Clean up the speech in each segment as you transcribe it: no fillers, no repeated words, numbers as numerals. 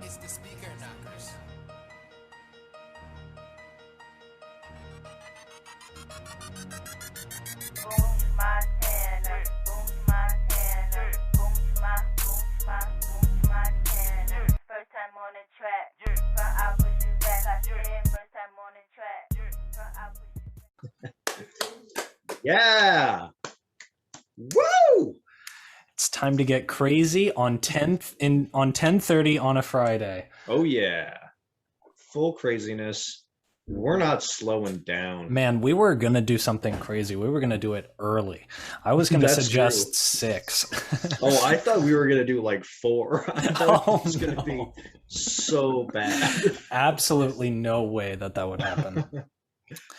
is the Speaker Knockers. Boonch Montana, Boonch Montana, Boonch Montana. First time on the track, front I push you back. I said first time on the track, front I push you back. Yeah. Woo! It's time to get crazy on 10:30 on a Friday. Oh yeah. Full craziness. We're not slowing down. Man, we were gonna do something crazy. We were gonna do it early. I was gonna That's suggest true. 6. Oh, I thought we were gonna do like 4. I thought Oh, it was gonna be no. so bad. Absolutely no way that would happen.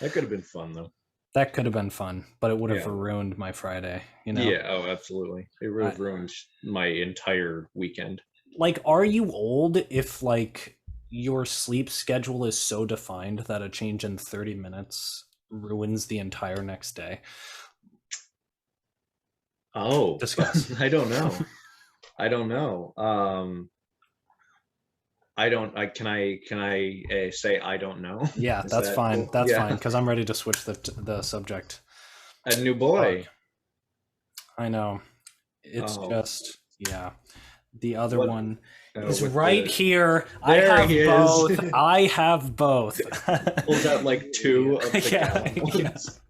That could have been fun though. That could have been fun, but it would have Yeah. ruined my Friday, you know? Yeah, oh absolutely. It would have ruined my entire weekend. Like, are you old if, like, your sleep schedule is so defined that a change in 30 minutes ruins the entire next day? Oh. Discuss. I don't know. Can I say I don't know? Yeah, Is that's that fine. cool? That's Yeah. fine, because I'm ready to switch the subject. A new boy. Fuck. I know. It's Oh. just, yeah. The other What- one Uh, is with right the- here. There I have he is. both. I have both. Pulls out like 2 of the Yeah, gallon yeah. ones.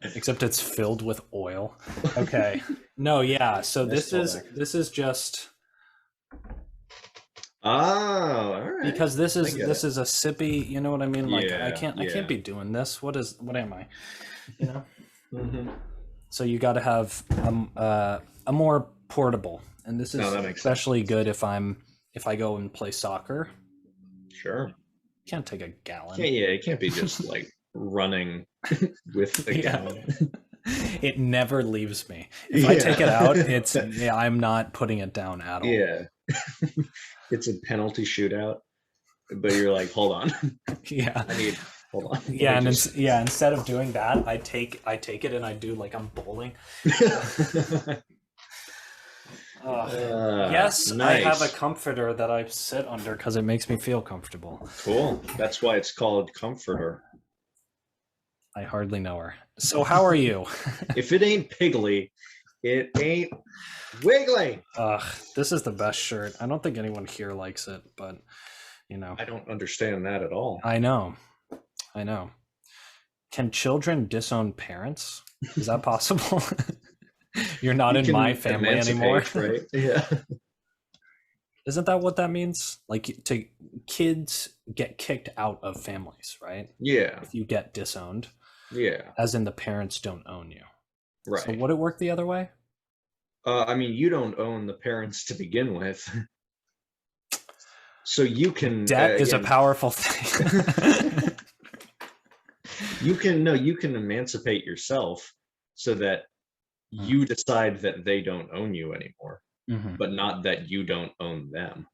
Except it's filled with oil. Okay. No, yeah. So Nice this is just Oh, all right. because this I is get this is a sippy, you know what I mean? Like I Yeah, can't yeah. be doing this. What am I? You know? Mhm. So you got to have a more portable. And this is No, that makes especially good if I go and play soccer. Sure. Can't take a gallon. Yeah, it can't be just like running with the Yeah. gallon. It never leaves me. If I Yeah. take it out, I'm not putting it down at all. Yeah. It's a penalty shootout, but you're like, hold on. Yeah. Hold on. Yeah, Let and me just- instead of doing that, I take it and I do like I'm bowling. Yes, I have a nice. comforter that I sit under because it makes me feel comfortable. Cool. That's why it's called comforter. I hardly know her. So how are you? If it ain't piggly, it ain't wiggly. This is the best shirt. I don't think anyone here likes it, but you know. I don't understand that at all. I know. Can children disown parents? Is that possible? You're not You in can my family anymore. emancipate, right? Yeah. Isn't that what that means? Like kids get kicked out of families, right? Yeah. If you get disowned, Yeah. as in the parents don't own you. Right. So would it work the other way? I mean, you don't own the parents to begin with. So you can Debt is a again, powerful thing. you can emancipate yourself so that you decide that they don't own you anymore, Mhm. but not that you don't own them.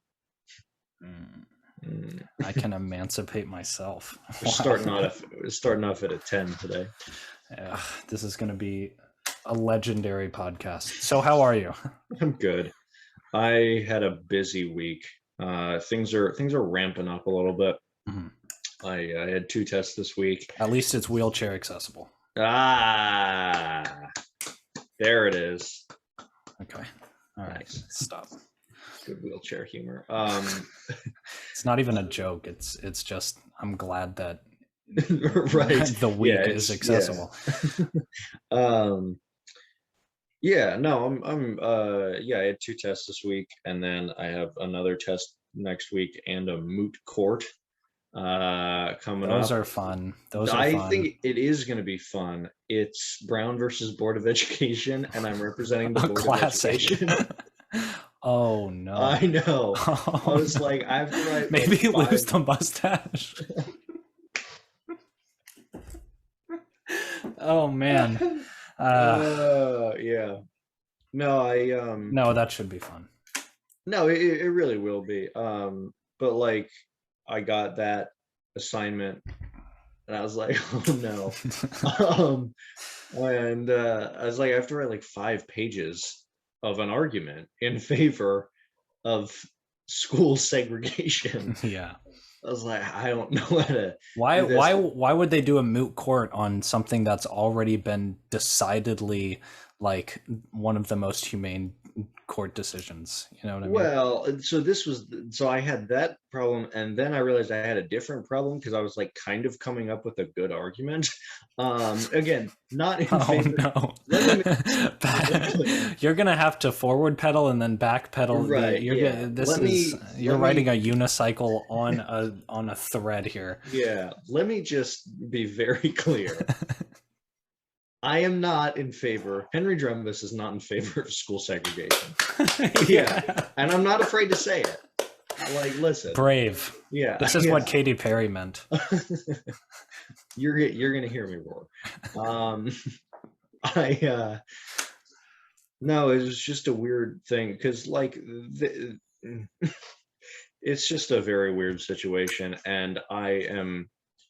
Mm. Mm. I can emancipate myself. We're starting off at a 10 today. Ugh, this is going to be a legendary podcast. So how are you? I'm good. I had a busy week. Things are ramping up a little bit. Mhm. I had 2 tests this week. At least it's wheelchair accessible. There it is. Okay. All right. Nice. Stop. Good wheelchair humor. It's not even a joke. It's just I'm glad that Right. the week Yeah, is it's- accessible. Yeah, no, I'm I had 2 tests this week, and then I have another test next week and a moot court coming up. Those are fun. Those are I fun. think it is going to be fun. It's Brown versus Board of Education, and I'm representing the A Board classic. of Education. Oh no. I know. Oh, I was no. like, I have to write. Maybe like lose 5 the mustache. Oh man. Yeah. No, No, that should be fun. no, it really will be. But like, I got that assignment, and I was like, oh no. And I was like, I have to write like 5 pages of an argument in favor of school segregation. Yeah. I was like, I don't know how to Why do this. why would they do a moot court on something that's already been decidedly like one of the most humane court decisions? You know what I mean? Well, so I had that problem, and then I realized I had a different problem because I was like kind of coming up with a good argument. Again, not in Oh favor. no. Let me make You're gonna have to forward pedal and then back pedal. Right, yeah. You're Let riding me a unicycle on a thread here. yeah, let me just be very clear. I am not in favor. Henry Drembus is not in favor of school segregation. Yeah, and I'm not afraid to say it. Like, listen, Brave. yeah, This is yeah. what Katy Perry meant. You're gonna hear me roar. I no, it was just a weird thing because like it's just a very weird situation, and I am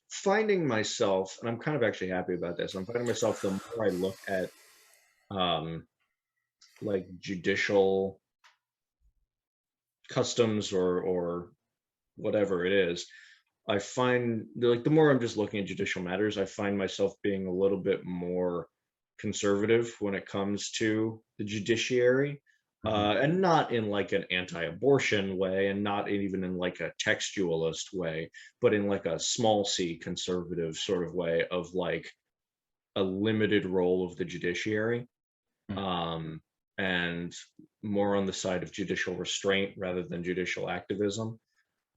finding myself, and I'm kind of actually happy about this. I'm finding myself the more I look at um like judicial customs or whatever it is, I find like the more I'm just looking at judicial matters, I find myself being a little bit more conservative when it comes to the judiciary. And not in like an anti-abortion way, and not even in like a textualist way, but in like a small c conservative sort of way of like a limited role of the judiciary, um, and more on the side of judicial restraint rather than judicial activism.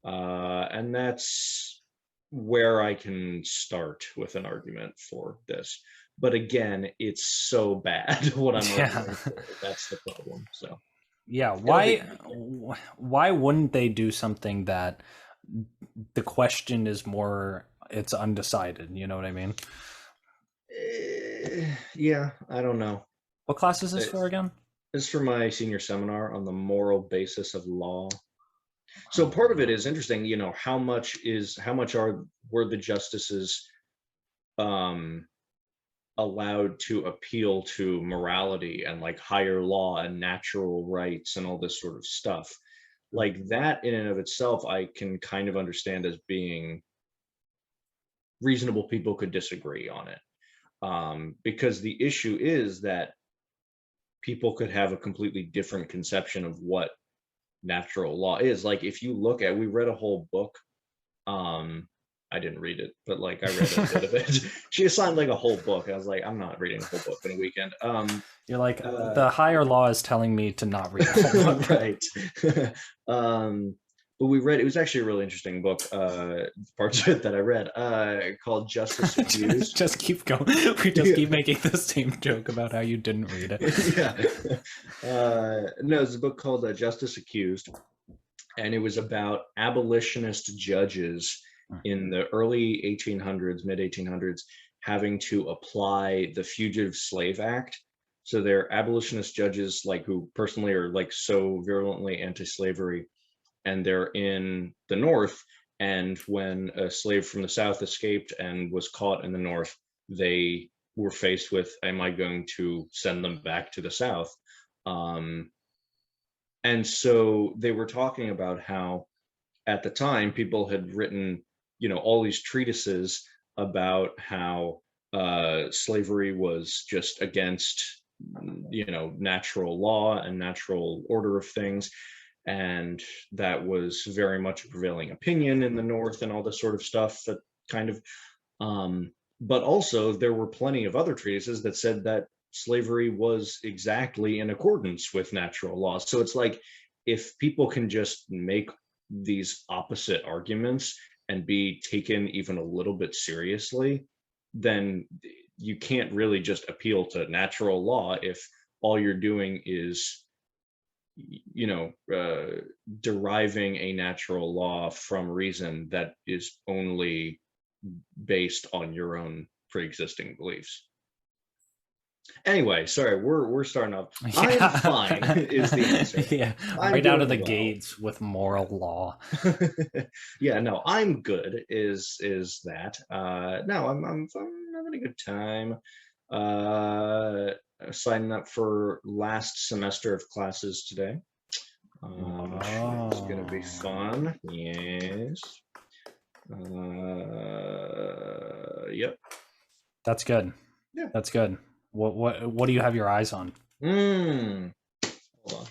And that's where I can start with an argument for this. But again, it's so bad what I'm arguing for. That's the problem. So Yeah, it'll be why wouldn't they do something that the question is more it's undecided, you know what I mean? yeah, I don't know. What class is this It's, for again? it's for my senior seminar on the moral basis of law. So part of it is interesting, you know, how much were the justices um allowed to appeal to morality and like higher law and natural rights and all this sort of stuff. Like that in and of itself, I can kind of understand as being reasonable. People could disagree on it. Because the issue is that people could have a completely different conception of what natural law is. Like if you look at, we read a whole book. I didn't read it, but like I read a bit of it. She assigned like a whole book. I was like, I'm not reading a whole book in a weekend. You're like, the higher law is telling me to not read the whole book. Right. But we read, it was actually a really interesting book, parts of it that I read, called Justice Accused. Just keep going. We just keep making the same joke about how you didn't read it. Yeah. No, it's a book called Justice Accused, and it was about abolitionist judges in the early 1800s, mid 1800s, having to apply the Fugitive Slave Act. So they're abolitionist judges, like who personally are like so virulently anti-slavery, and they're in the North. And when a slave from the South escaped and was caught in the North, they were faced with, am I going to send them back to the South? And so they were talking about how at the time people had written, you know, all these treatises about how slavery was just against, you know, natural law and natural order of things, and that was very much a prevailing opinion in the North and all this sort of stuff. That kind of but also there were plenty of other treatises that said that slavery was exactly in accordance with natural law. So it's like, if people can just make these opposite arguments and be taken even a little bit seriously, then you can't really just appeal to natural law if all you're doing is, you know, deriving a natural law from reason that is only based on your own pre-existing beliefs. Anyway, sorry, we're starting off. Yeah. I'm fine is the answer. Yeah, right out of the gates with moral law. Yeah, no, I'm good. Is that? No, I'm having a good time. Signing up for last semester of classes today. It's gonna be fun. Yes. Yep. That's good. Yeah. That's good. What do you have your eyes on? Hold on.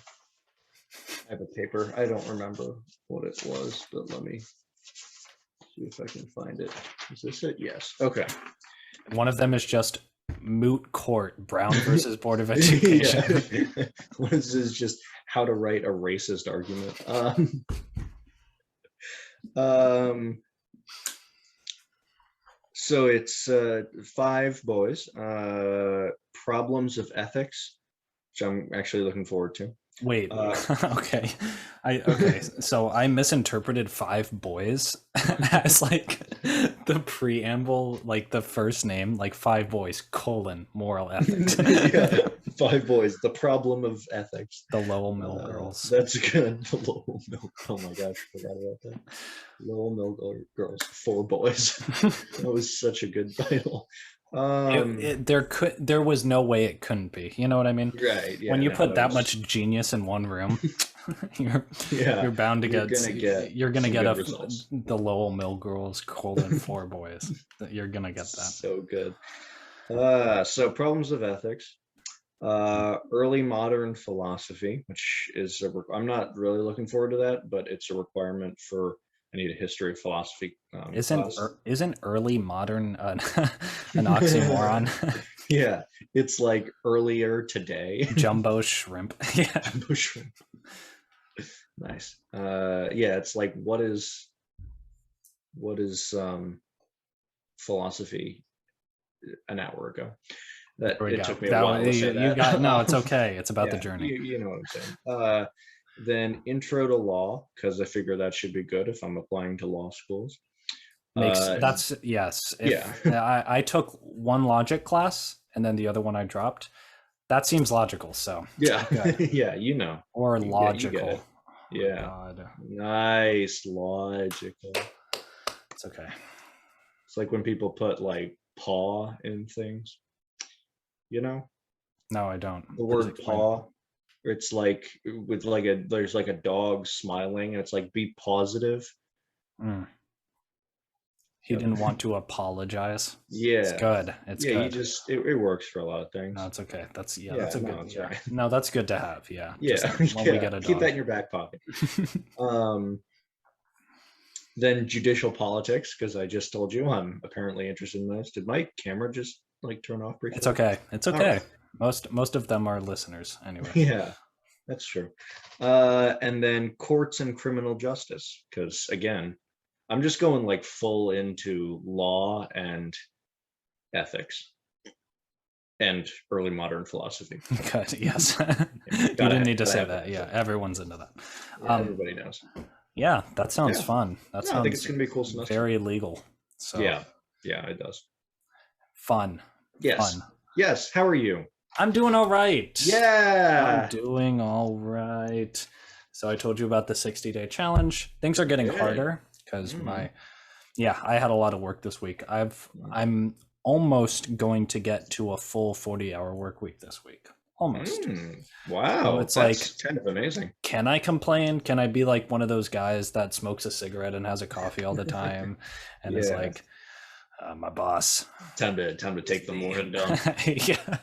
I have a paper. I don't remember what it was, but let me see if I can find it. Is this it? Yes. Okay. One of them is just moot court, Brown versus Board of Education. Yeah. This is just how to write a racist argument. So it's 5 boys. Problems of ethics, which I'm actually looking forward to. Wait, okay. Okay, so I misinterpreted 5 boys as like the preamble, like the first name, like 5 boys, moral ethics. Yeah, 5 boys, the problem of ethics. The Lowell Mill Girls. That's good. The Lowell Mill. Oh my gosh, I forgot about that. Lowell Mill Girls, 4 boys. That was such a good title. There was no way it couldn't be. You know what I mean? Right. Yeah, when you put that much genius in one room, you're bound to get the Lowell Mill Girls : 4 boys. You're gonna get that. So good. So problems of ethics, early modern philosophy, which is I'm not really looking forward to that, but it's a requirement for. I need a history of philosophy. Isn't early modern an oxymoron? Yeah, it's like earlier today. Jumbo shrimp. Yeah. Jumbo shrimp. Nice. Yeah, it's like what is philosophy an hour ago? That it took me a while to say that. No, it's okay. It's about the journey. You know what I'm saying. Then intro to law, because I figure that should be good if I'm applying to law schools. Yes. I took one logic class and then the other one I dropped. That seems logical. So yeah, yeah, you know, or logical. Yeah, God. Nice, logical. It's okay. It's like when people put like paw in things. You know? No, I don't. The word paw. It's like with there's like a dog smiling and it's like be positive. He didn't want to apologize. Yeah, it's good. It's good. It works for a lot of things. No, it's okay. That's that's a good. That's right. No, that's good to have. Yeah. Yeah. When we get a dog. Keep that in your back pocket. Then judicial politics, because I just told you I'm apparently interested in this. Did my camera just like turn off briefly? It's okay. It's okay. Right. Most of them are listeners anyway. Yeah, that's true. And then courts and criminal justice, because again, I'm just going like full into law and ethics and early modern philosophy. Good. Yes. You didn't need to say that. Yeah, everyone's into that. Yeah, everybody knows. Yeah, that sounds fun. That sounds. I think it's gonna be a cool semester. Very legal. So yeah, it does. Fun. Yes. Fun. Yes. How are you? I'm doing all right. Yeah. I'm doing all right. So I told you about the 60-day challenge. Things are getting harder because I had a lot of work this week. I'm almost going to get to a full 40-hour work week this week. Almost. Wow. So it's that's kind of amazing. Can I complain? Can I be like one of those guys that smokes a cigarette and has a coffee all the time and is like, my boss? Time to take the morning down. Yeah.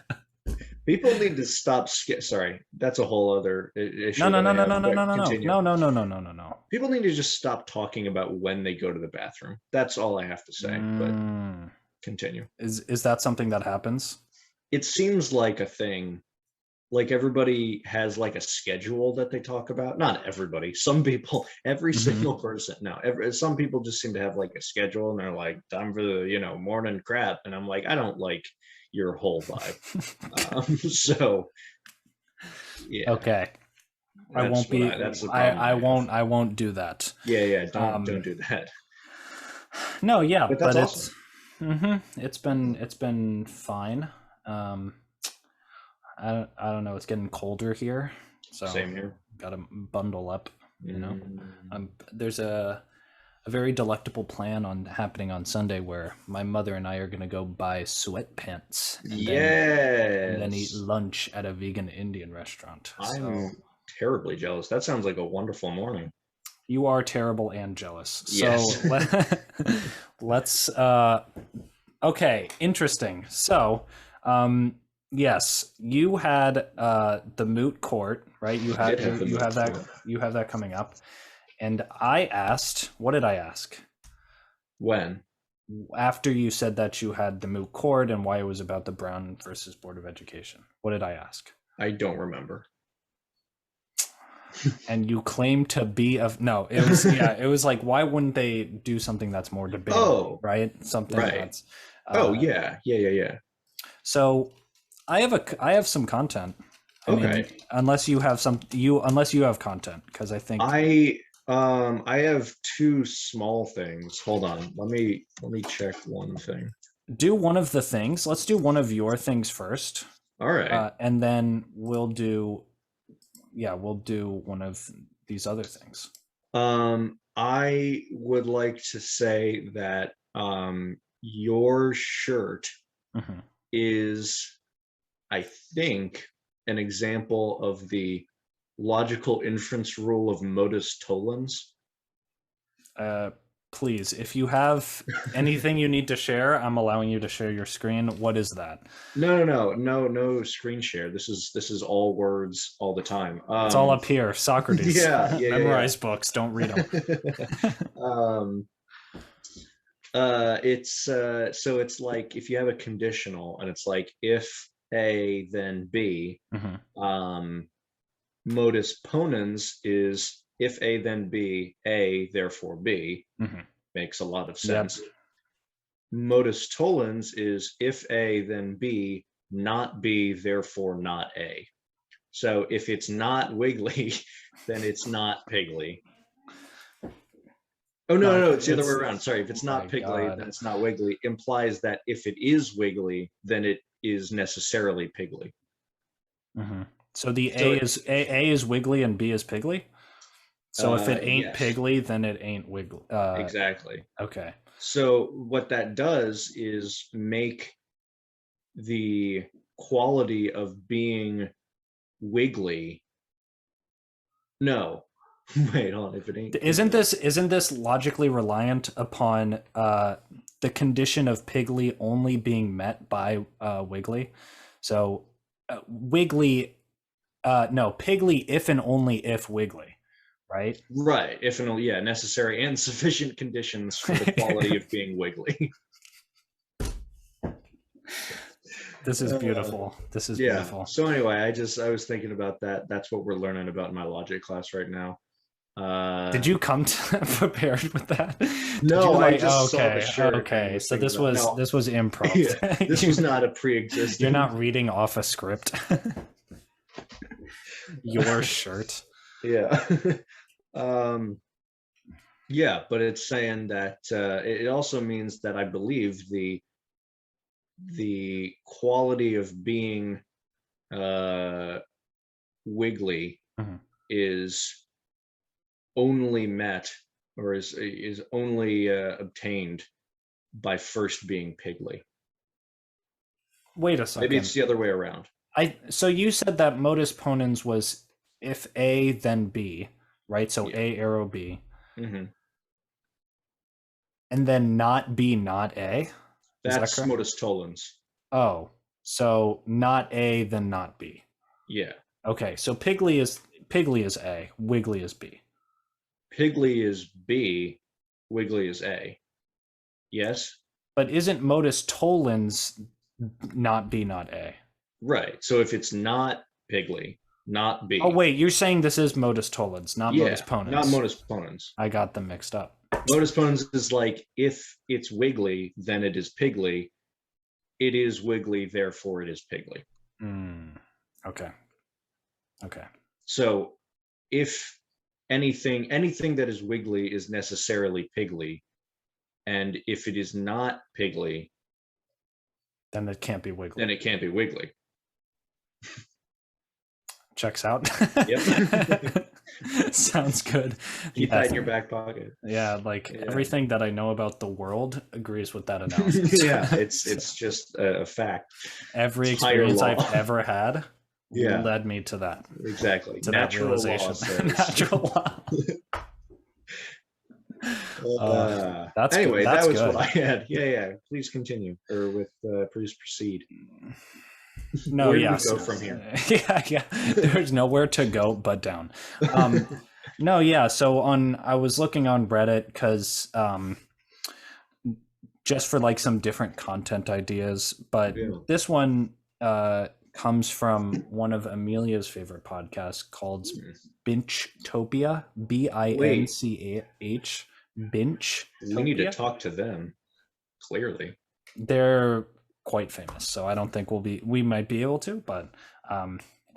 People need to stop. Sorry, that's a whole other issue. No. People need to just stop talking about when they go to the bathroom. That's all I have to say. But continue. Is that something that happens? It seems like a thing. Like everybody has like a schedule that they talk about. Not everybody. Some people, every single person. No, some people just seem to have like a schedule and they're like, time for the morning crap. And I'm like, I don't like your whole vibe. So yeah. Okay. I won't be. That's the problem. I won't do that. Yeah. Don't do that. No. Yeah. But that's awesome. It's been fine. I don't know. It's getting colder here, so same here. Got to bundle up. There's a very delectable plan happening on Sunday where my mother and I are going to go buy sweatpants. And then eat lunch at a vegan Indian restaurant. I'm terribly jealous. That sounds like a wonderful morning. You are terrible and jealous. Yes. So let's okay, interesting. So yes, you had the moot court, right? You have that coming up. And I asked, what did I ask? When? After you said that you had the moot court and why it was about the Brown versus Board of Education. What did I ask? I don't remember. And you claim to be no, it was it was like, why wouldn't they do something that's more debatable, right? Something that's yeah. So I have some content. I mean, unless you have content, because I think I have two small things. Hold on. Let me check one thing. Do one of the things. Let's do one of your things first. All right. And then we'll do one of these other things. I would like to say that your shirt is, I think, an example of the logical inference rule of modus tollens. Please, if you have anything you need to share, I'm allowing you to share your screen. What is that? No screen share. This is all words all the time. It's all up here. Socrates. Memorize books. Don't read them. It's like if you have a conditional and it's like if A then B. Modus ponens is if A then B, A therefore B. Makes a lot of sense. Yep. Modus tollens is if A then B, not B therefore not A. So if it's not wiggly, then it's not piggly. Oh no, it's the other way around. Sorry, if it's not piggly, then it's not wiggly. Implies that if it is wiggly, then it is necessarily piggly. So the A is wiggly and B is piggly. So if it ain't piggly, then it ain't wiggly. Exactly. Okay. So what that does is make the quality of being wiggly. No. Wait, hold on. If it ain't, isn't this logically reliant upon the condition of piggly only being met by wiggly? So wiggly, piggly if and only if wiggly, right? Right. If and only, necessary and sufficient conditions for the quality of being wiggly. This is beautiful. This is beautiful. So anyway, I was thinking about that. That's what we're learning about in my logic class right now. Did you come prepared with that? No, I just saw the shirt. Okay, so this was improv. Yeah, this was not a pre-existing. You're not reading off a script. Your shirt. Yeah. Yeah, but it's saying that it also means that I believe the quality of being wiggly is only met or is only obtained by first being piggly. Wait a second. Maybe it's the other way around. So you said that modus ponens was if A then B, right? So A arrow B. And then not B, not A. That's modus tollens. Oh, so not A then not B. Yeah. Okay, so piggly is A, wiggly is B. Piggly is B, wiggly is A. Yes? But isn't modus tollens not B, not A? Right. So if it's not piggly, not B. Oh, wait, you're saying this is modus tollens, not modus ponens. Not modus ponens. I got them mixed up. Modus ponens is like, if it's wiggly, then it is piggly. It is wiggly, therefore it is piggly. Okay. So if anything that is wiggly is necessarily piggly, and if it is not piggly, then it can't be wiggly. Then it can't be wiggly. Checks out. Yep. Sounds good. Keep that in your back pocket. Yeah, everything that I know about the world agrees with that analysis. Yeah, it's just a fact. Every experience I've ever had Yeah. led me to that. Exactly. To Natural that law realization. says. Natural law. That's Anyway, good. That's that was good. what I had. Yeah. Please continue, or please proceed. No, Where do yes. we go from here? Yeah. There's nowhere to go but down. No, yeah. So I was looking on Reddit because just for like some different content ideas, but this one comes from one of Amelia's favorite podcasts called Binchtopia, Binch. Binch. We need to talk to them. Clearly, they're quite famous, so I don't think we might be able to. But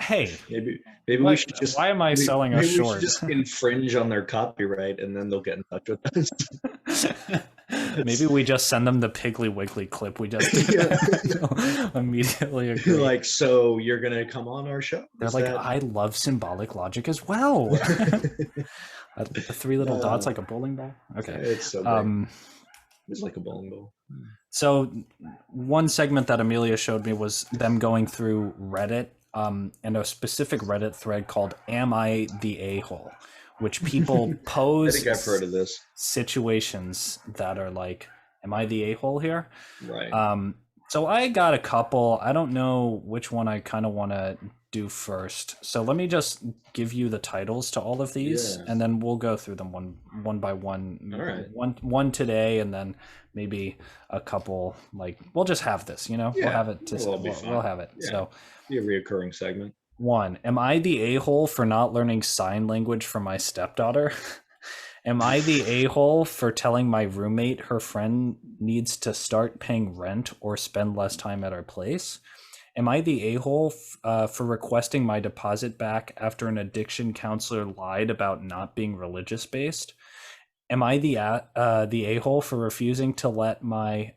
hey, maybe we should just. Why am I selling us short? We should just infringe on their copyright, and then they'll get in touch with us. Maybe we just send them the Piggly Wiggly clip we just did. Immediately agree. Like, so you're gonna come on our show? They're like, I love symbolic logic as well. The three little dots like a bowling ball. Okay, it's so big. It's like a bowling ball. So one segment that Amelia showed me was them going through Reddit, and a specific Reddit thread called "Am I the A-hole?" which people pose. I think I've heard of this. Situations that are like, am I the a-hole here? Right. So I got a couple. I don't know which one I kind of want to do first. So let me just give you the titles to all of these, and then we'll go through them one by one. All right. One today, and then maybe a couple. Like, we'll just have this. We'll have it. We'll have it. Yeah. So be a reoccurring segment. 1. Am I the a-hole for not learning sign language for my stepdaughter? Am I the a-hole for telling my roommate her friend needs to start paying rent or spend less time at our place? Am I the a-hole for requesting my deposit back after an addiction counselor lied about not being religious based? Am I the a-hole for refusing to let my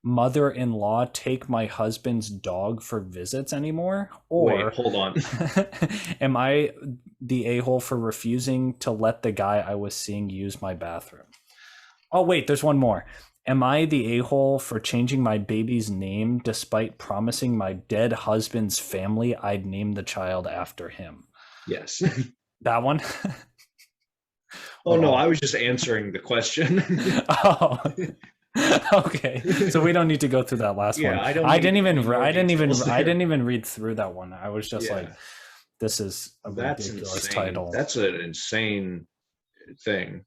mother-in-law take my husband's dog for visits anymore? Or wait, hold on. Am I the a-hole for refusing to let the guy I was seeing use my bathroom? Oh wait, there's one more. Am I the a-hole for changing my baby's name despite promising my dead husband's family I'd name the child after him? Yes. That one? Oh no, I was just answering the question. Oh. Okay, so we don't need to go through that last one. I didn't even read through that one. I was just like, this is a ridiculous title. That's an insane thing.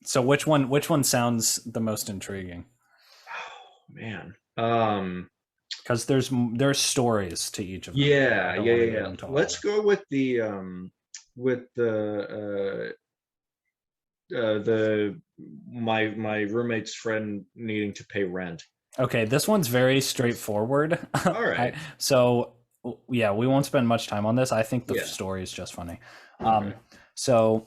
So which one sounds the most intriguing? Oh man. Because there's stories to each of them. Yeah. Let's go with my roommate's friend needing to pay rent. Okay, this one's very straightforward. All right. So yeah, we won't spend much time on this. I think the story is just funny. Okay. So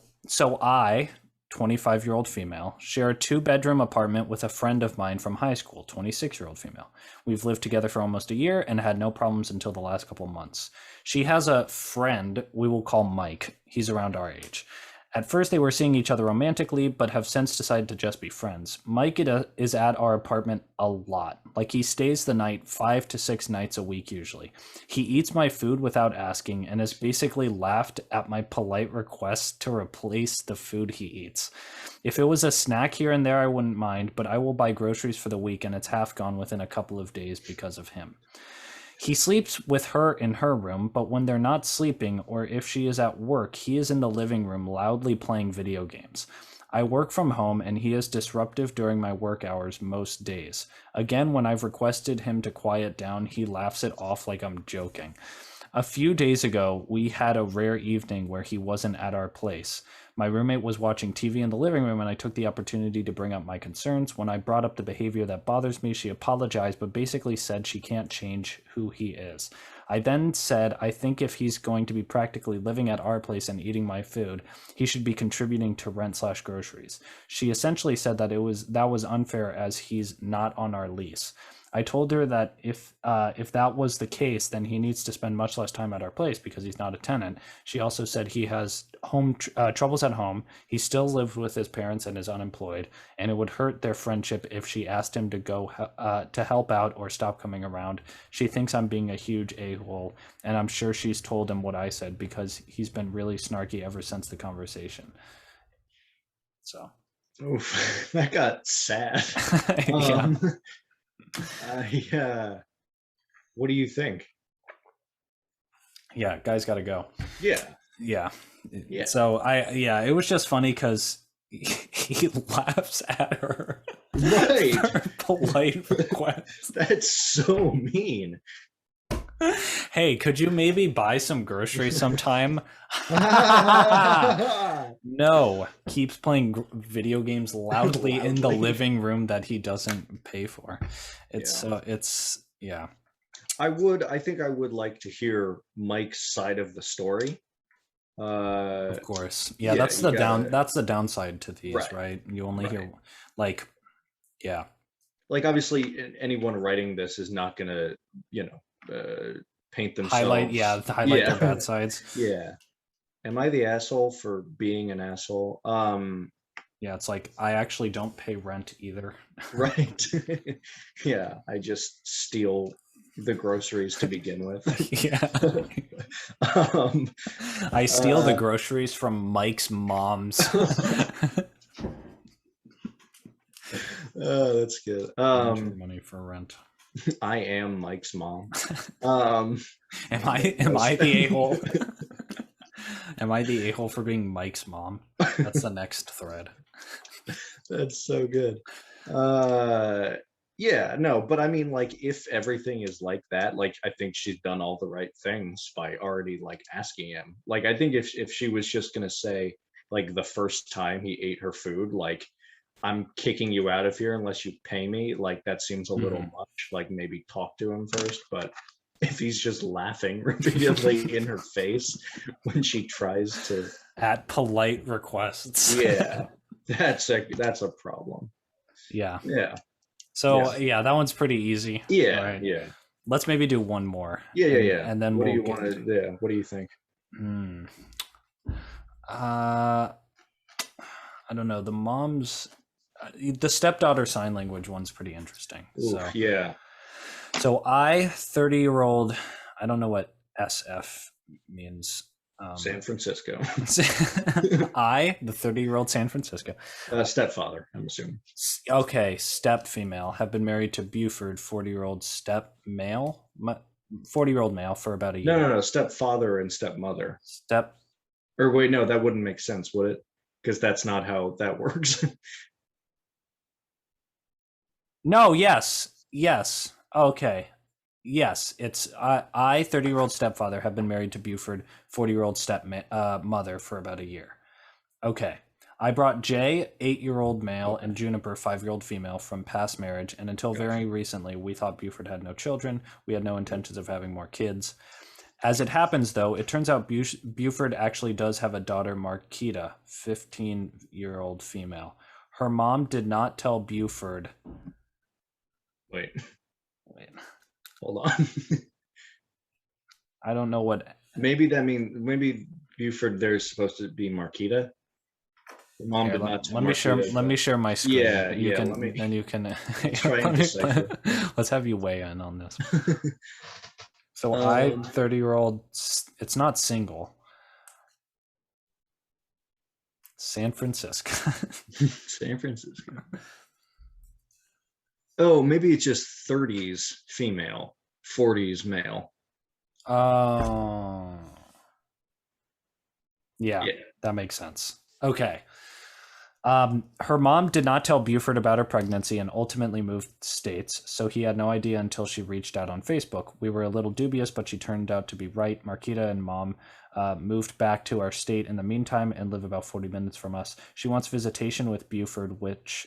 I, 25-year-old female, share a 2-bedroom apartment with a friend of mine from high school, 26-year-old female. We've lived together for almost a year and had no problems until the last couple months. She has a friend we will call Mike. He's around our age. At first, they were seeing each other romantically, but have since decided to just be friends. Mike is at our apartment a lot. Like, he stays the night 5 to 6 nights a week usually. He eats my food without asking and has basically laughed at my polite request to replace the food he eats. If it was a snack here and there, I wouldn't mind, but I will buy groceries for the week and it's half gone within a couple of days because of him. He sleeps with her in her room, but when they're not sleeping or if she is at work, he is in the living room loudly playing video games. I work from home and he is disruptive during my work hours most days. Again, when I've requested him to quiet down, he laughs it off like I'm joking. A few days ago, we had a rare evening where he wasn't at our place. My roommate was watching TV in the living room and I took the opportunity to bring up my concerns. When I brought up the behavior that bothers me, she apologized, but basically said she can't change who he is. I then said, I think if he's going to be practically living at our place and eating my food, he should be contributing to rent/groceries. She essentially said that that was unfair as he's not on our lease. I told her that if that was the case, then he needs to spend much less time at our place because he's not a tenant. She also said he has troubles at home. He still lives with his parents and is unemployed, and it would hurt their friendship if she asked him to go to help out or stop coming around. She thinks I'm being a huge a-hole, and I'm sure she's told him what I said because he's been really snarky ever since the conversation. So. Oof, that got sad. Yeah. What do you think? Yeah, guys got to go. Yeah. So it was just funny because he laughs at her. Right. For polite request. That's so mean. Hey, could you maybe buy some groceries sometime? No, keeps playing video games loudly in the living room that he doesn't pay for. I think I would like to hear Mike's side of the story. Of course. That's the downside to these, right? You only hear like obviously anyone writing this is not gonna, paint themselves highlight their bad sides. Yeah. Am I the asshole for being an asshole? It's like I actually don't pay rent either. Right. Yeah, I just steal the groceries to begin with. I steal the groceries from Mike's mom's. Oh, that's good. Money for rent. I am Mike's mom. Am I the a-hole? Am I the a-hole for being Mike's mom? That's the next thread. That's so good. But I mean, if everything is like that, I think she's done all the right things by already asking him. I think if she was just gonna say the first time he ate her food, I'm kicking you out of here unless you pay me, that seems a little much. Maybe talk to him first. But if he's just laughing repeatedly in her face when she tries to at polite requests, that's a problem. So that one's pretty easy. Right? Let's maybe do one more. And then what do you want to? What do you think? I don't know. The mom's, the stepdaughter sign language one's pretty interesting. So I, 30-year-old, I don't know what SF means. San Francisco. I, the 30-year-old San Francisco. Stepfather, I'm assuming. Okay, step female, have been married to Buford, 40-year-old step male, 40-year-old male for about a year. No, stepfather and stepmother. Or wait, no, that wouldn't make sense, would it? Because that's not how that works. No, yes. Okay. Yes, it's I 30-year-old stepfather, have been married to Buford, 40-year-old stepmother for about a year. Okay. I brought Jay, 8-year-old male, and Juniper, 5-year-old female, from past marriage, and until very recently, we thought Buford had no children. We had no intentions of having more kids. As it happens, though, it turns out Buford actually does have a daughter, Marquita, 15-year-old female. Her mom did not tell Buford. Wait. Hold on. I don't know what. Maybe Buford, there's supposed to be Marquita. The mom did not tell Marquita. Let me share my screen. You can. Let's have you weigh in on this. So I, 30-year-old, it's not single. San Francisco. San Francisco. Oh, maybe it's just 30s female, 40s male. Oh. Yeah, that makes sense. Okay. Her mom did not tell Buford about her pregnancy and ultimately moved states, so he had no idea until she reached out on Facebook. We were a little dubious, but she turned out to be right. Marquita and mom moved back to our state in the meantime and live about 40 minutes from us. She wants visitation with Buford, which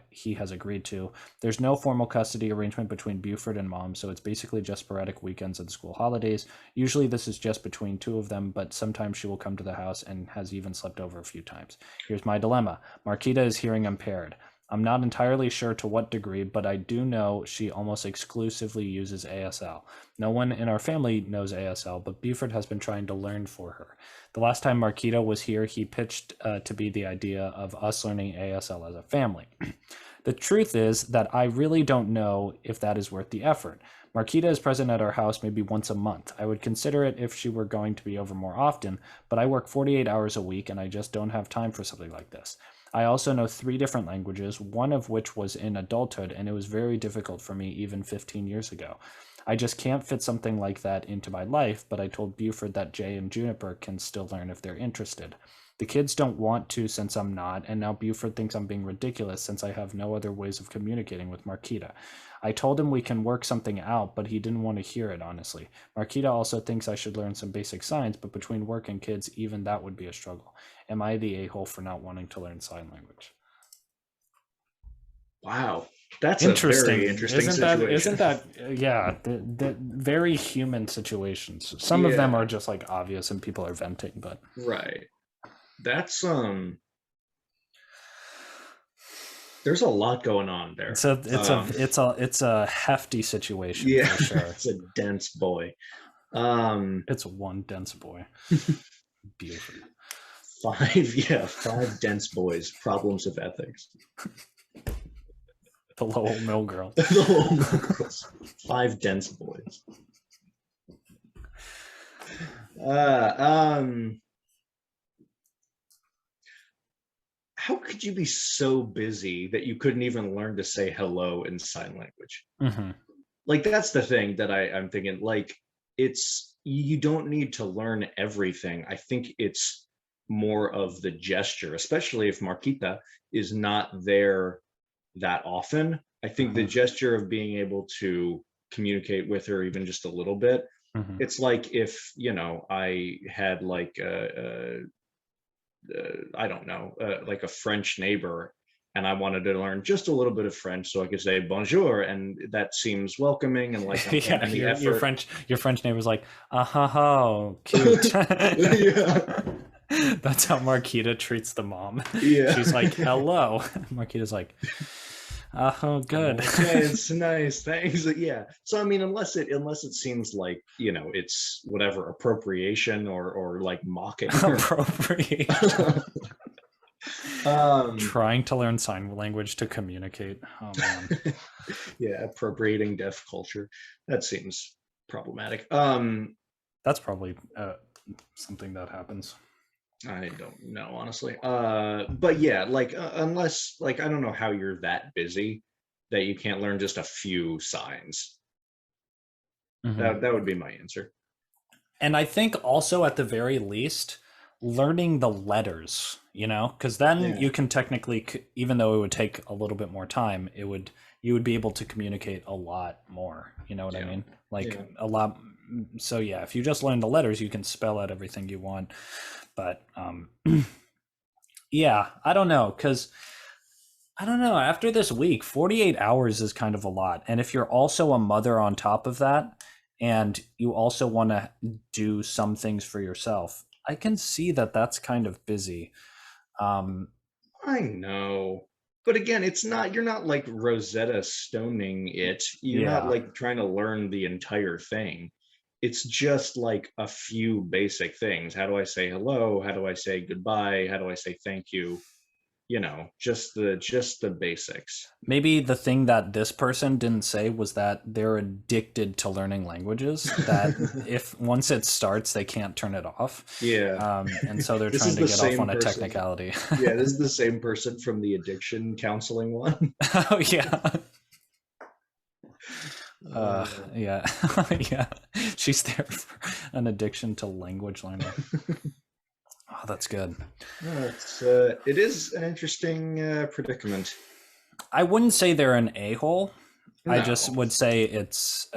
he has agreed to. There's no formal custody arrangement between Buford and mom, so it's basically just sporadic weekends and school holidays. Usually this is just between two of them, but sometimes she will come to the house and has even slept over a few times. Here's my dilemma. Marquita is hearing impaired. I'm not entirely sure to what degree, but I do know she almost exclusively uses ASL. No one in our family knows ASL, but Buford has been trying to learn for her. The last time Marquita was here, he pitched to be the idea of us learning ASL as a family. The truth is that I really don't know if that is worth the effort. Marquita is present at our house maybe once a month. I would consider it if she were going to be over more often, but I work 48 hours a week and I just don't have time for something like this. I also know 3 different languages, one of which was in adulthood, and it was very difficult for me even 15 years ago. I just can't fit something like that into my life, but I told Buford that Jay and Juniper can still learn if they're interested. The kids don't want to since I'm not, and now Buford thinks I'm being ridiculous since I have no other ways of communicating with Marquita. I told him we can work something out, but he didn't want to hear it, honestly. Marquita also thinks I should learn some basic signs, but between work and kids, even that would be a struggle. Am I the a-hole for not wanting to learn sign language? Wow. That's Interesting. a very interesting situation. Isn't that yeah, the very human situations. Some of them are just like obvious and people are venting, but right. That's there's a lot going on there. It's a hefty situation, yeah, for sure. It's a dense boy. It's one dense boy. Beautiful. 5 dense boys. Problems of ethics. The Lowell Mill Girls. The Lowell Mill Girls. 5 dense boys. How could you be so busy that you couldn't even learn to say hello in sign language? Mm-hmm. Like, that's the thing that I'm thinking, like, it's, you don't need to learn everything. I think it's more of the gesture, especially if Marquita is not there that often. I think the gesture of being able to communicate with her even just a little bit, it's like if, you know, I had like I don't know, like a French neighbor, and I wanted to learn just a little bit of French so I could say bonjour, and that seems welcoming and like yeah, your French neighbor's like, oh, cute. Yeah. That's how Marquita treats the mom. Yeah. She's like, hello. Marquita's like, oh, good. Okay, it's nice, thanks. Yeah. So I mean, unless it seems like, you know, it's whatever, appropriation or like mocking. Appropriation. Trying to learn sign language to communicate. Oh man. Yeah, appropriating deaf culture. That seems problematic. That's probably something that happens. I don't know, honestly. But yeah, like unless, like, I don't know how you're that busy that you can't learn just a few signs. That would be my answer. And I think also at the very least, learning the letters, you know, because then you can technically, even though it would take a little bit more time, you would be able to communicate a lot more. You know what I mean? Like a lot. So yeah, if you just learn the letters, you can spell out everything you want. But yeah, I don't know, because I don't know. After this week, 48 hours is kind of a lot. And if you're also a mother on top of that, and you also want to do some things for yourself, I can see that that's kind of busy. I know. But again, it's not, you're not like Rosetta Stoning it. You're not like trying to learn the entire thing. It's just like a few basic things. How do I say hello? How do I say goodbye? How do I say thank you? You know, just the basics. Maybe the thing that this person didn't say was that they're addicted to learning languages, that if once it starts, they can't turn it off. Yeah. And so they're trying to get off on a technicality. Yeah, this is the same person from the addiction counseling one. Oh, yeah. Yeah. Yeah. She's there for an addiction to language learning. Oh, that's good. It is an interesting predicament. I wouldn't say they're an a-hole. No. I just would say it's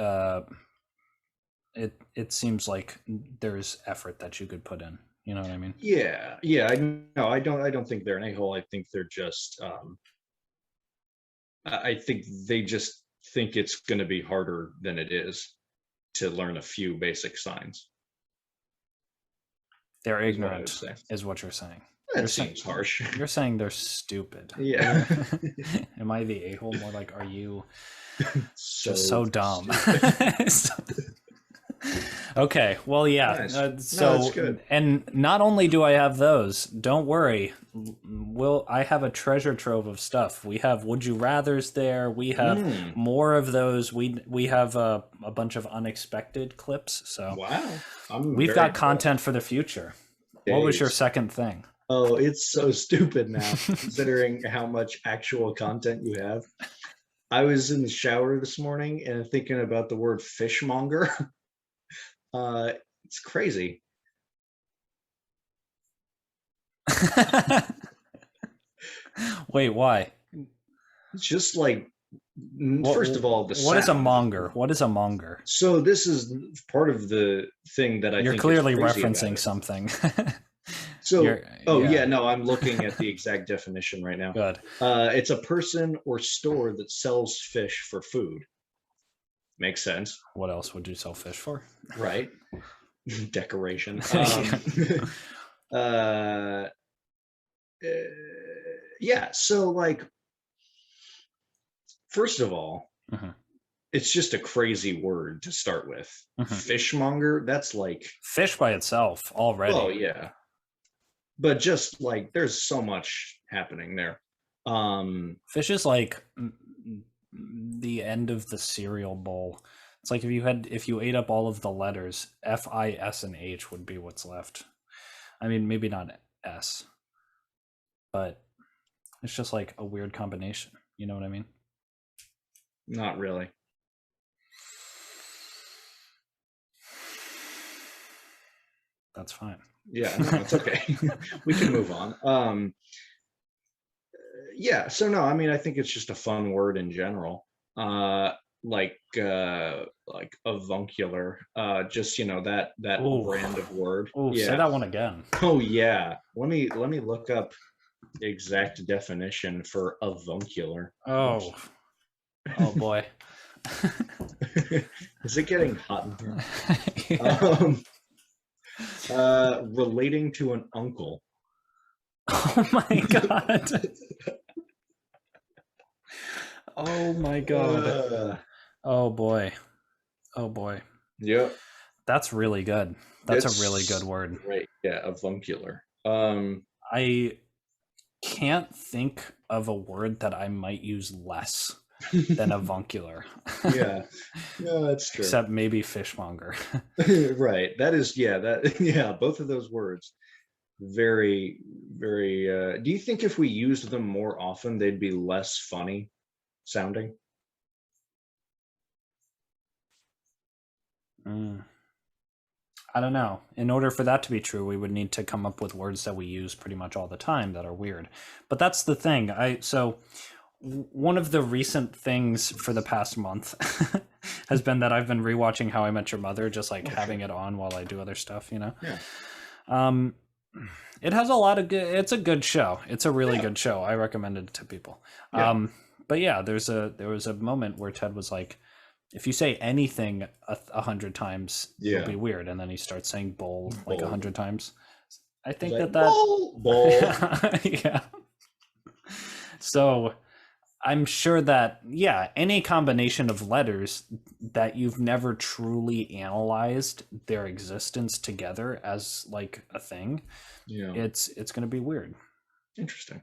it seems like there's effort that you could put in. You know what I mean? Yeah. I don't think they're an a-hole. I think they're just I think they just think it's going to be harder than it is to learn a few basic signs. They're ignorant, is what you're saying. That seems harsh. You're saying they're stupid. Yeah. Am I the a-hole? More like, are you just So so dumb? Okay, well, yeah. Nice. So, that's good. and not only do I have those, don't worry. I have a treasure trove of stuff. We have Would You Rathers there. We have more of those. We have a bunch of unexpected clips. So Wow. We've got content for the future. What was your second thing? Oh, it's so stupid now, considering how much actual content you have. I was in the shower this morning and thinking about the word fishmonger. It's crazy. Wait, why? It's just like, first of all, what is a monger? What is a monger? So this is part of the thing that You're think clearly is crazy referencing something. So, no, I'm looking at the exact definition right now. Good. It's a person or store that sells fish for food. Makes sense. What else would you sell fish for? Right. Decoration. Yeah. So, like, first of all, it's just a crazy word to start with. Fishmonger. That's like fish by itself already. Oh yeah. But just like there's so much happening there. Fish is like the end of the cereal bowl. It's like if you ate up all of the letters, F, I, S, and H would be what's left. I mean, maybe not S, but it's just like a weird combination. You know what I mean? Not really. That's fine. Yeah, no, it's okay. We can move on. Yeah, so no, I mean, I think it's just a fun word in general. Like avuncular, just that brand of word. Oh, yeah. Say that one again. Oh yeah. Let me look up the exact definition for avuncular. Oh boy. Is it getting hot in here? Relating to an uncle. Oh my god. Oh my god. Oh boy. Yep. That's really good. That's a really good word. Right. Yeah, avuncular. I can't think of a word that I might use less than avuncular. Yeah. No, that's true. Except maybe fishmonger. Right. That is both of those words. Very, very do you think if we used them more often they'd be less funny sounding? I don't know. In order for that to be true, we would need to come up with words that we use pretty much all the time that are weird. But that's the thing. So one of the recent things for the past month has been that I've been rewatching How I Met Your Mother, just like having it on while I do other stuff, Yeah. It has a lot of good. It's a good show. It's a really good show. I recommend it to people. Yeah. But yeah, there was a moment where Ted was like, if you say anything 100 times, it'll be weird. And then he starts saying bowl like 100 times. I think like, that bowl. Yeah. So I'm sure that, any combination of letters that you've never truly analyzed their existence together as like a thing, it's going to be weird. Interesting.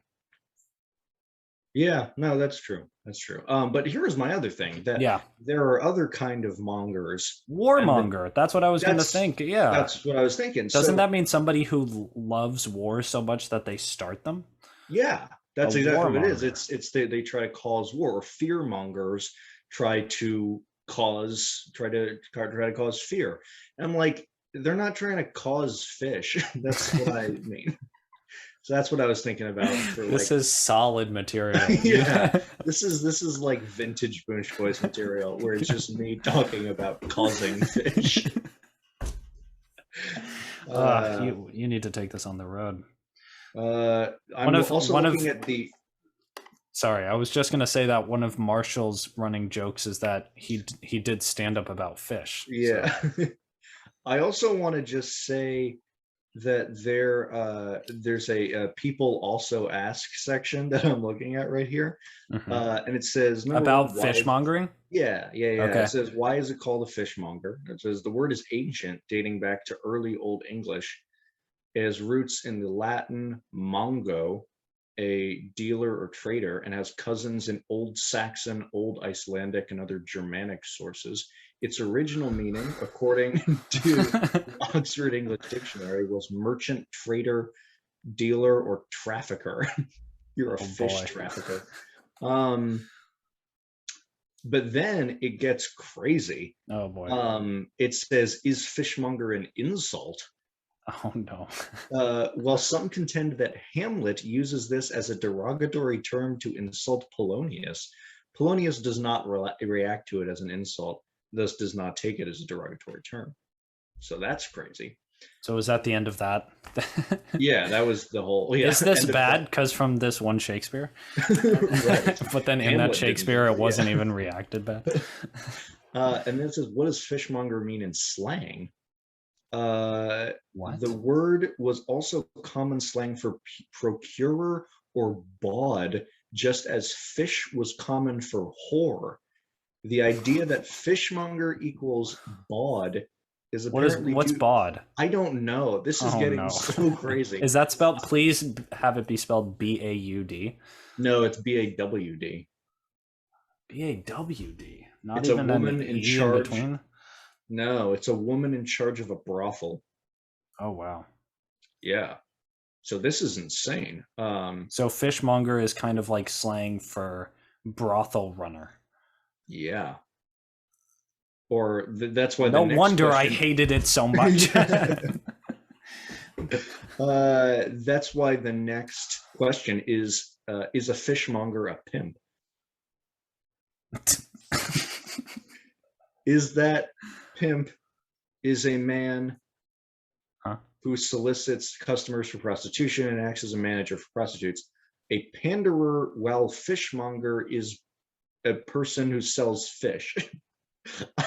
Yeah, no, that's true. That's true. But here's my other thing, that there are other kind of mongers. Warmonger. That's what I was going to think. Yeah. That's what I was thinking. Doesn't that mean somebody who loves war so much that they start them? Yeah, that's exactly what it is. It's they try to cause war, or fear mongers try to cause fear. And I'm like, they're not trying to cause fish. That's what I mean. So that's what I was thinking about. This is solid material. Yeah, this is like vintage Boonch Boys material, where it's just me talking about causing fish. You need to take this on the road. I'm also looking at the. Sorry, I was just gonna say that one of Marshall's running jokes is that he did stand up about fish. Yeah, so. I also want to just say that there's a people also ask section that I'm looking at right here, and it says about one, fishmongering. Yeah. Okay. It says, why is it called a fishmonger? It says the word is ancient, dating back to early Old English. It has roots in the Latin mongo, a dealer or trader, and has cousins in Old Saxon, Old Icelandic, and other Germanic sources. Its original meaning, according to Oxford English Dictionary, was merchant, trader, dealer, or trafficker. You're a fish trafficker. But then it gets crazy. Oh boy. It says, is fishmonger an insult? Oh no. Well, some contend that Hamlet uses this as a derogatory term to insult Polonius. Polonius does not react to it as an insult, thus does not take it as a derogatory term. So that's crazy. So is that the end of that? Yeah, that was the whole. Yeah, is this bad because from this one Shakespeare? Right. But then in that Shakespeare, it wasn't even reacted bad. And then it says, what does fishmonger mean in slang? What? The word was also common slang for procurer or bawd, just as fish was common for whore. The idea that fishmonger equals bawd is apparently what's bawd? I don't know. This is getting so crazy. Is that spelled? Please have it be spelled B-A-U-D. No, it's B-A-W-D. B-A-W-D. Not It's even a woman an in E charge. in between. No, it's a woman in charge of a brothel. Oh wow. Yeah. So this is insane. So fishmonger is kind of like slang for brothel runner. Yeah. Or that's why. No wonder I hated it so much. That's why the next question is a fishmonger a pimp? Is that pimp is a man who solicits customers for prostitution and acts as a manager for prostitutes. A panderer, while fishmonger is a person who sells fish.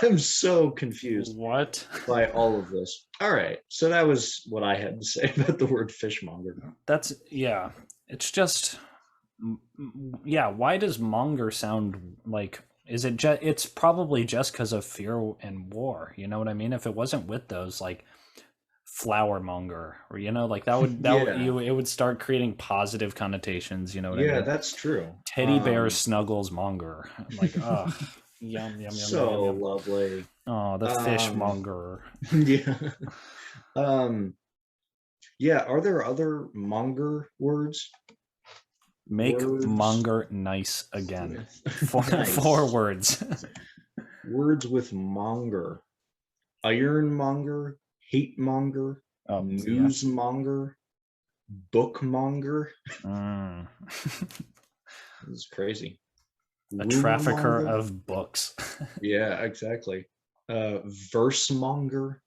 I'm so confused by all of this. All right, so that was what I had to say about the word fishmonger. It's just why does monger sound like, is it just, it's probably just because of fear and war, you know what I mean? If it wasn't with those, like flower monger, or it would start creating positive connotations, you know what I mean? Yeah, that's true. Teddy bear snuggles monger. I'm like, oh, yum yum. So yum. lovely. Oh, the fishmonger. Yeah. Are there other monger words? Make monger nice again. Four words. Words with monger. Ironmonger, hate monger, newsmonger, bookmonger. This is crazy. A trafficker of books. Yeah, exactly. Versemonger,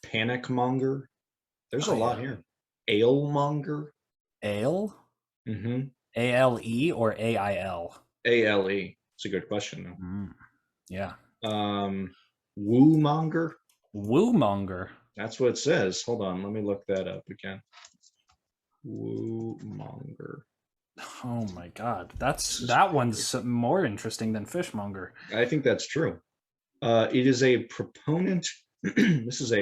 panicmonger. There's a lot here. Alemonger. Ale? Mm-hmm. A-L-E or A-I-L? A-L-E. It's a good question, though. Yeah. Woomonger. Woomonger. That's what it says. Hold on, let me look that up again. Woomonger. Oh my god, that one's more interesting than fishmonger. I think that's true. It is a proponent. This is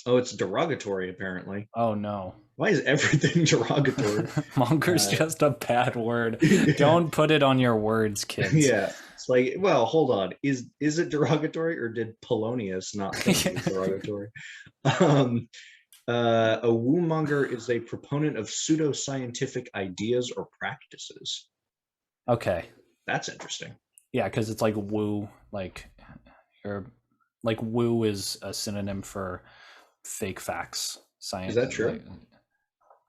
it's derogatory apparently. Oh no. Why is everything derogatory? Monger's just a bad word. Don't put it on your words, kids. Yeah. It's like, well, hold on. Is it derogatory, or did Polonius not think it was derogatory? A woomonger is a proponent of pseudoscientific ideas or practices. Okay. That's interesting. Yeah, because it's like woo, woo is a synonym for fake facts. Science. Is that true?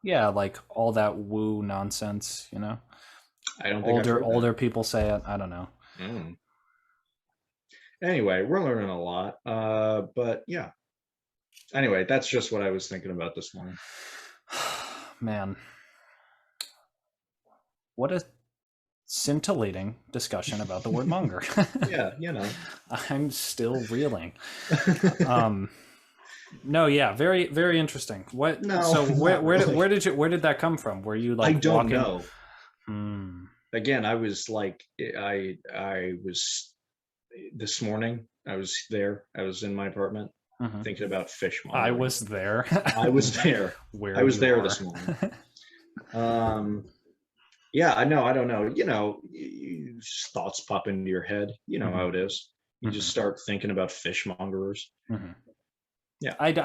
Like all that woo nonsense, you know? I don't think older people say it. I don't know. Anyway, we're learning a lot. But yeah. Anyway, that's just what I was thinking about this morning. Man. What a scintillating discussion about the word monger. Yeah, you know. I'm still reeling. No, yeah, very, very interesting. What? No, So not really. where did that come from? Were you I like don't walking? know. Hmm. Again, I was like, I was this morning. I was there. I was in my apartment Mhm. thinking about I fishmongering. was there. I was there. Where I was you there are. this morning. Yeah, I know. I don't know. Just thoughts pop into your head. You know Mhm. how it is. You just Mhm. start thinking about fishmongers. Mhm. Yeah, Yeah.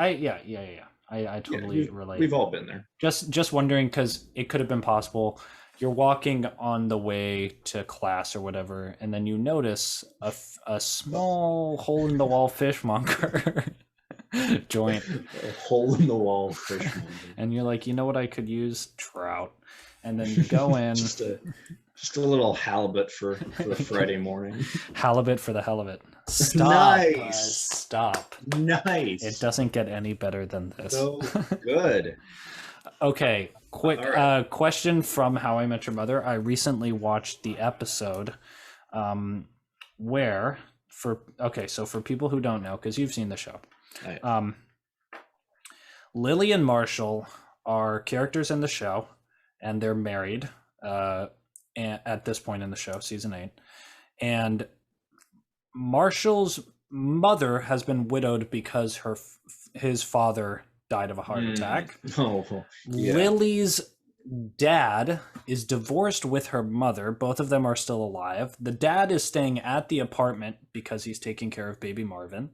I yeah. totally We've relate. all been there. Just wondering because it could have been possible. You're walking on the way to class or whatever, and then you notice a small hole in the wall fishmonger joint, A hole in the wall fishmonger. and you're like, you know what I could use? Trout. And then you go in. Just a little halibut for the Friday morning. Halibut for the hell of it. Stop. Nice. Stop. Nice. It doesn't get any better than this. So good. Okay, quick All right. question from How I Met Your Mother. I recently watched the episode where so for people who don't know, because you've seen the show, I- Lily and Marshall are characters in the show, and they're married at this point in the show, season 8. And Marshall's mother has been widowed because his father died of a heart attack. Oh, yeah. Lily's dad is divorced with her mother. Both of them are still alive. The dad is staying at the apartment because he's taking care of baby Marvin.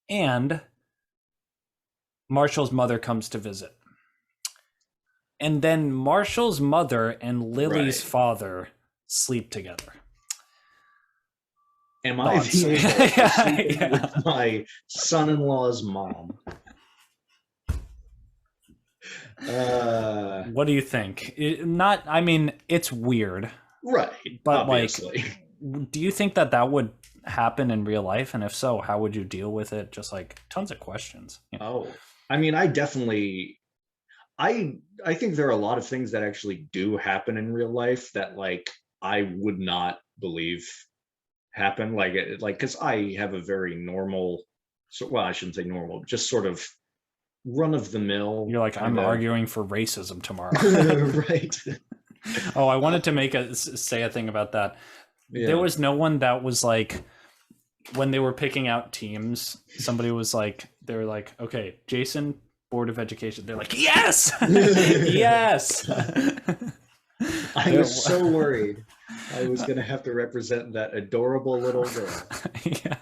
And Marshall's mother comes to visit. And then Marshall's mother and Lily's Right. father sleep together. Am I Thoughts? the able sleeping Yeah. with my son-in-law's mom? What do you think? I mean, it's weird, Right. but Obviously. like, do you think that would happen in real life? And if so, how would you deal with it? Just like tons of questions. You know? Oh, I mean, I definitely. I think there are a lot of things that actually do happen in real life that like I would not believe happen. Like because I have a very normal. So well, I shouldn't say normal, just sort of run of the mill. You're like, I'm arguing for racism tomorrow. Right. Oh, I wanted to say a thing about that. Yeah. There was no one that was like, when they were picking out teams, somebody was like, they were like, okay, Jason, Board of Education. They're like, yes, yes. I was so worried I was going to have to represent that adorable little girl. Yeah.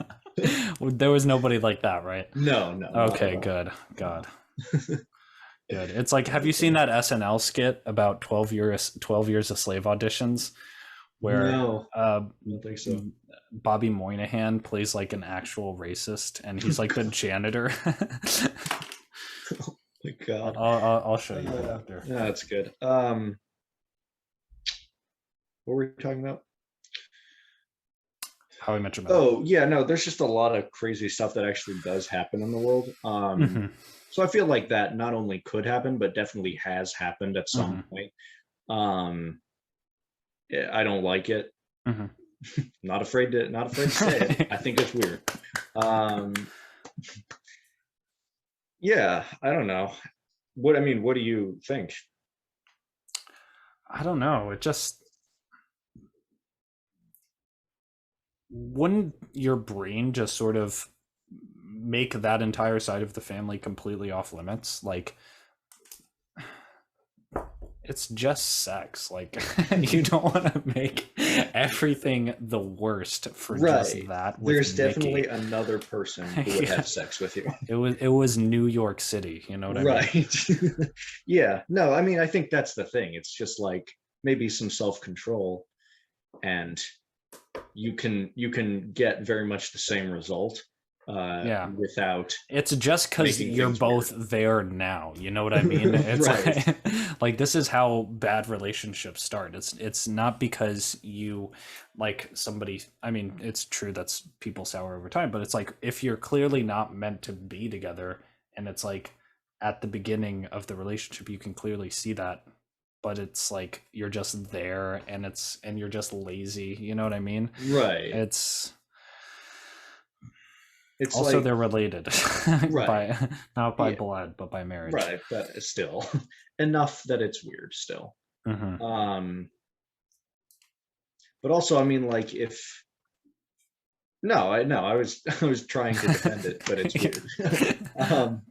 There was nobody like that, right? No. Okay, good. God. Good. It's like, have you seen that SNL skit about 12 years of slave auditions where No, I don't think so. Bobby Moynihan plays like an actual racist and he's like the janitor? Oh my God. I'll show you that after. Yeah, that's good. What were we talking about? How I Met Your Mother. Oh, yeah, no, there's just a lot of crazy stuff that actually does happen in the world. So I feel like that not only could happen, but definitely has happened at some point. Yeah, I don't like it. Not afraid to say it. I think it's weird. Yeah, I don't know. What do you think? I don't know. It just, wouldn't your brain just sort of make that entire side of the family completely off limits? Like, it's just sex. Like, you don't want to make everything the worst for just that. There's Mickey. definitely another person who would have sex with you. It was New York City. You know what I mean? Right. Yeah. No, I mean, I think that's the thing. It's just like maybe some self-control, and you can get very much the same result. Without, it's just because you're both weird. There now, you know what I mean? It's right. like this is how bad relationships start. It's not because you like somebody. I mean, it's true that's people sour over time, but it's like if you're clearly not meant to be together, and it's like at the beginning of the relationship you can clearly see that, but it's like you're just there and you're just lazy, you know what I mean? Right. It's also like, they're related, right. by not by Yeah. blood but by marriage. Right, but still enough that it's weird still. Mm-hmm. But also, I mean, like, if no, I was I was trying to defend it, but it's weird.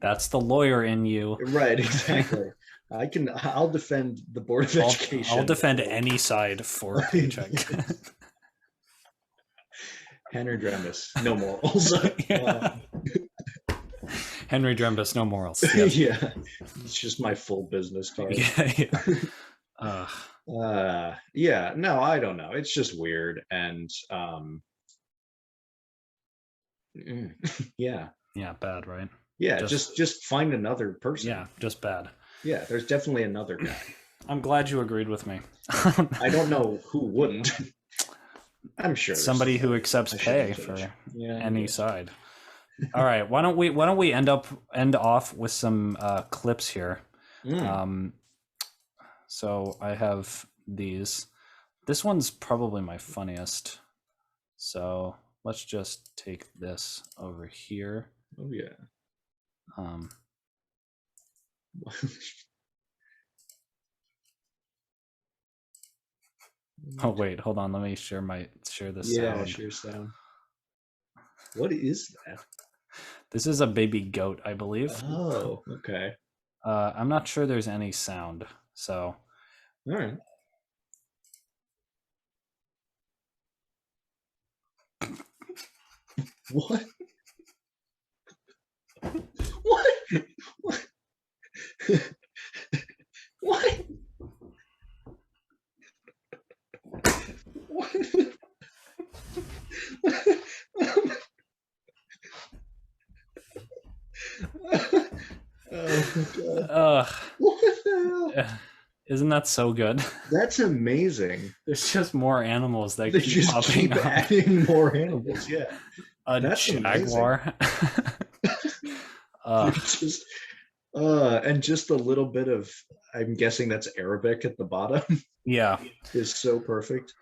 That's the lawyer in you. Right, exactly. I'll defend the Board of Education. I'll defend any side for a paycheck. Henry Dremis, no morals. Henry Drembus, no morals. Yes. Yeah, it's just my full business card. Yeah. No, I don't know. It's just weird, and yeah, bad, right? yeah. Just find another person. Yeah, just bad. Yeah, there's definitely another guy. I'm glad you agreed with me. I don't know who wouldn't. I'm sure somebody who accepts pay for any side. All right, why don't we end off with some clips here? So I have these. This one's probably my funniest. So let's just take this over here. Oh yeah. Oh wait, hold on. Let me share this sound. Yeah, share sound. What is that? This is a baby goat, I believe. Oh, okay. I'm not sure there's any sound, so. All right. What? What? What? What? Oh my God. What the hell? Isn't that so good? That's amazing. There's just more animals that they just keep adding more animals. Yeah, that's jaguar. Just and just a little bit of, I'm guessing that's Arabic at the bottom. Yeah, is so perfect.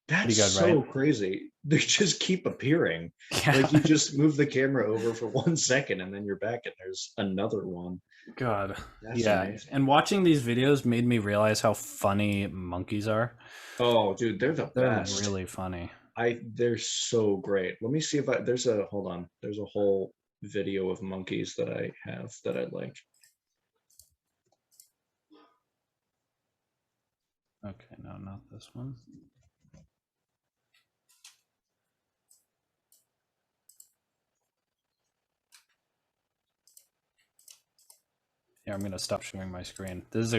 That's good, so right? crazy. They just keep appearing. Yeah. Like you just move the camera over for 1 second and then you're back and there's another one. God. That's amazing. And watching these videos made me realize how funny monkeys are. Oh, dude, they're the best. They're really funny. They're so great. Let me see if there's a whole video of monkeys that I have that I like. Okay, no, not this one. Yeah, I'm gonna stop sharing my screen. This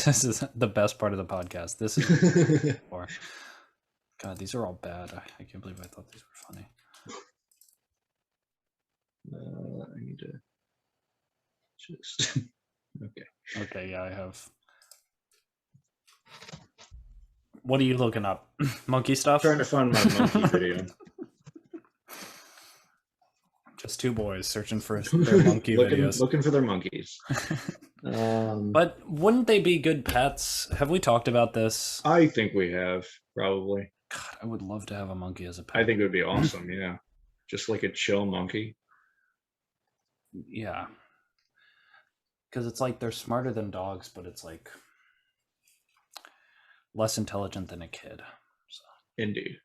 is the best part of the podcast. This is God, these are all bad. I can't believe I thought these were funny. I need to just okay. Okay, yeah, I have. What are you looking up? Monkey stuff? Trying to find my monkey video. Just two boys searching for their monkey videos. Looking for their monkeys. But wouldn't they be good pets? Have we talked about this? I think we have, probably. God, I would love to have a monkey as a pet. I think it would be awesome, yeah. Just like a chill monkey. Yeah. Because it's like they're smarter than dogs, but it's like less intelligent than a kid. So. Indeed.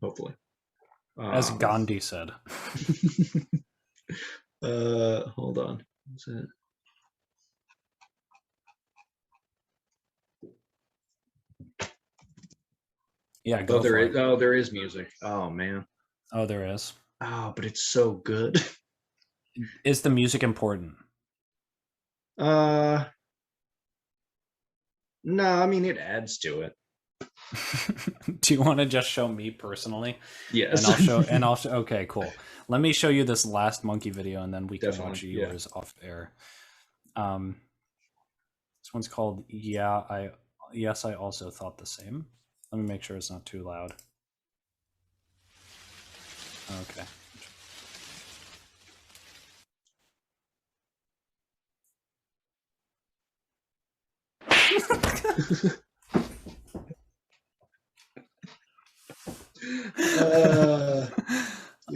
Hopefully. As Gandhi said. Hold on. What's it? Yeah, go there is. Oh, there is music. Oh man. Oh, there is. Oh, but it's so good. Is the music important? No, I mean it adds to it. Do you want to just show me personally? Yes. And I'll show. Okay, cool. Let me show you this last monkey video, and then we can watch yours off air. This one's called Yes, I also thought the same. Let me make sure it's not too loud. Okay.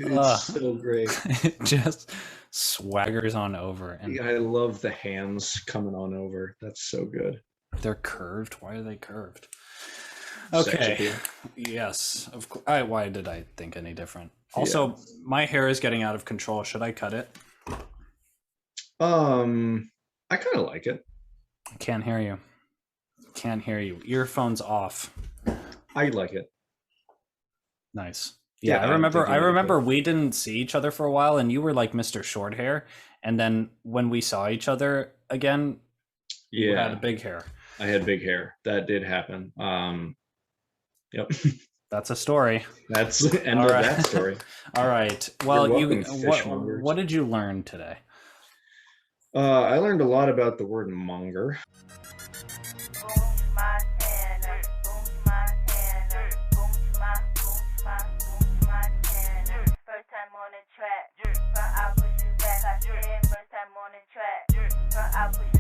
It's so great. It just swaggers on over, and I love the hands coming on over. That's so good. they're curved. Why are they curved? Sex Okay. appeal. Yes, of course. Why did I think any different? Also, my hair is getting out of control. Should I cut it? I kind of like it. I can't hear you. Can't hear you. Earphones off. I like it. Nice. Yeah, Yeah, I I'm remember. thinking I about remember it. we didn't see each other for a while, and you were like Mr. Short Hair. And then when we saw each other again, you had a Yeah, big hair. I had big hair. That did happen. Yep. That's a story. That's the end All of right. that story. All right. Well, welcome, fishmongers. what did you learn today? I learned a lot about the word monger. Boonch Montana, Boonch Montana, Boonch Montana. First time on the track, but I push you back. I said first time on the track, but I push